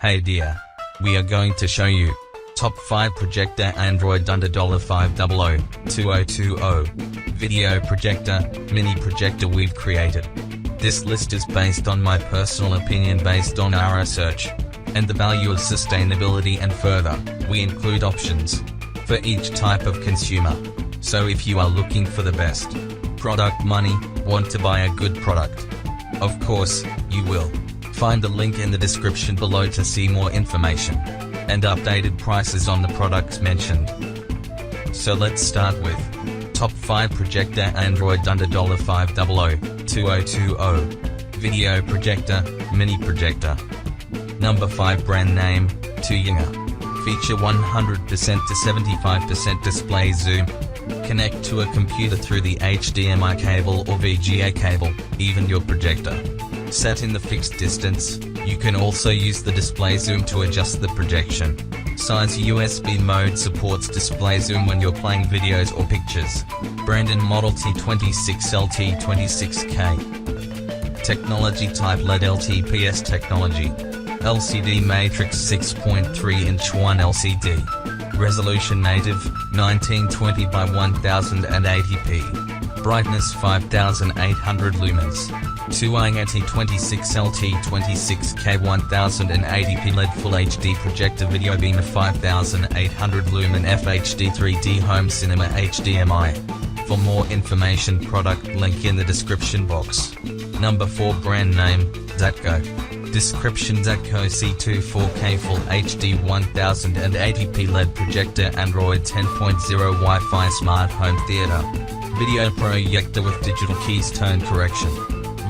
Hey dear. We are going to show you top 5 projector Android under $500,2020 video projector, mini projector we've created. This list is based on my personal opinion based on our research and the value of sustainability, and further, we include options for each type of consumer. So if you are looking for the best product money, want to buy a good product, of course, you will find the link in the description below to see more information and updated prices on the products mentioned. So let's start with top 5 projector Android under $500,2020 video projector, mini projector. Number 5 brand name, Tuyina. Feature 100% to 75% display zoom. Connect to a computer through the HDMI cable or VGA cable, even your projector set in the fixed distance. You can also use the display zoom to adjust the projection size. USB mode supports display zoom when you're playing videos or pictures. Brand and model T26LT26K. Technology type LED LTPS technology. LCD matrix 6.3-inch 1 LCD. Resolution native, 1920 by 1080p. Brightness 5800 lumens. 2i T26LT26K 1080p LED Full HD projector video beamer 5800 lumen FHD 3D home cinema HDMI. For more information, product link in the description box. Number 4 brand name, Zatco. Description: Zatco C2 4K Full HD 1080p LED projector Android 10.0 Wi-Fi smart home theater. Video projector with digital keys tone correction.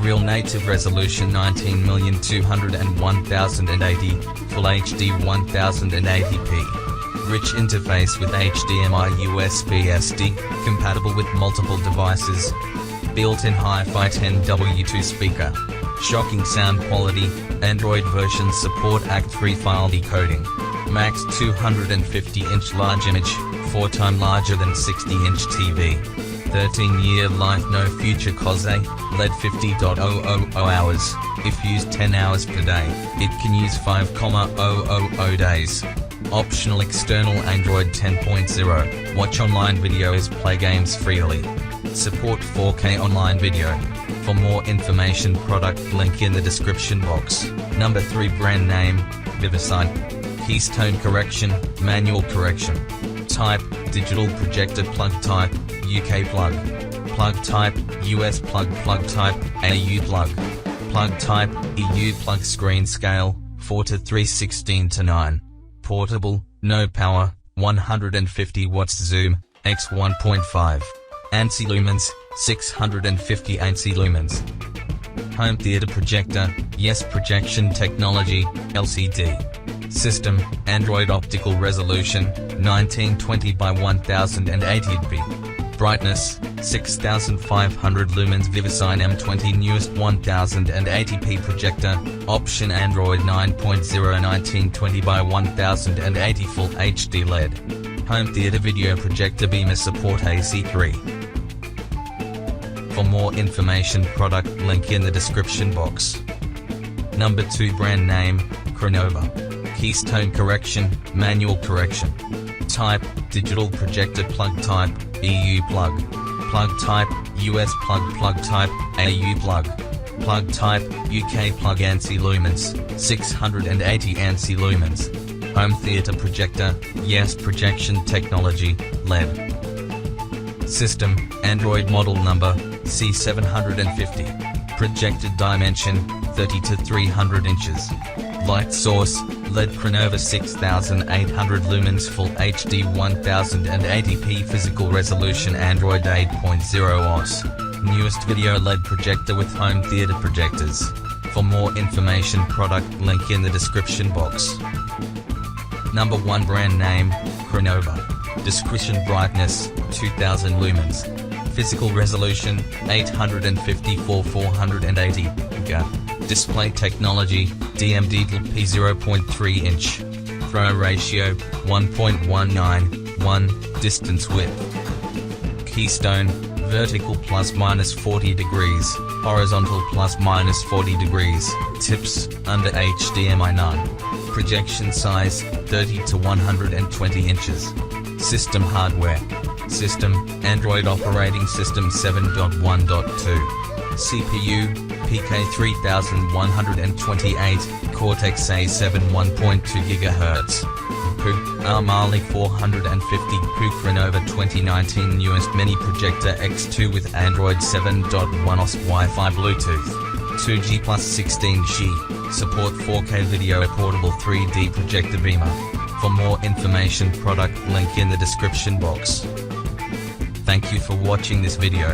Real native resolution 19,201,080, Full HD 1080p. Rich interface with HDMI USB SD, compatible with multiple devices. Built-in Hi-Fi 10W2 speaker. Shocking sound quality. Android versions support ACK3 file decoding. Max 250-inch large image, 4 times larger than 60-inch TV. 13-year life, no future cause LED 50.000 hours. If used 10 hours per day, it can use 5,000 days. Optional external Android 10.0. Watch online videos, play games freely. Support 4K online video. For more information, product link in the description box. Number 3 brand name, Viviside. Keystone correction, manual correction. Type, digital projector. Plug type, UK plug. Plug type, US plug. Plug type, AU plug. Plug type, EU plug. Screen scale, 4 to 3:16:9. Portable, no power, 150 watts zoom, x 1.5. ANSI lumens, 650 ANSI lumens. Home theater projector, yes. Projection technology, LCD. System, Android optical resolution, 1920 by 1080p. Brightness, 6500 lumens. Viviside M20 newest 1080p projector. Option Android 9.0 1920 by 1080 Full HD LED. Home theater video projector beamer support AC3. For more information, product link in the description box. Number 2 brand name, Cronova. Keystone correction, manual correction. Type, digital projector. Plug type, EU plug. Plug type, US plug. Plug type, AU plug. Plug type, UK plug. ANSI lumens, 680 ANSI lumens. Home theater projector, yes. Projection technology, LED. System, Android model number, C750. Projected dimension, 30 to 300 inches. Light source, LED Cronova 6800 lumens. Full HD 1080p. Physical resolution Android 8.0 OS. Newest video LED projector with home theater projectors. For more information, product link in the description box. Number 1 brand name, Cronova. Description: brightness, 2000 lumens. Physical resolution, 854/480 Ga. Display technology, DMD-P 0.3 inch. Throw ratio, 1.191. Distance width. Keystone, vertical ±40 degrees, horizontal ±40 degrees. Tips, under HDMI none. projection size, 30 to 120 inches. System hardware. System, Android operating system 7.1.2. CPU, PK3128, Cortex A7 1.2 GHz. PUC, ARM Mali 450 PUC Renova 2019 newest mini projector X2 with Android 7.1 OS Wi-Fi Bluetooth. 2G plus 16G, support 4K video portable 3D projector beamer. For more information, product link in the description box. Thank you for watching this video.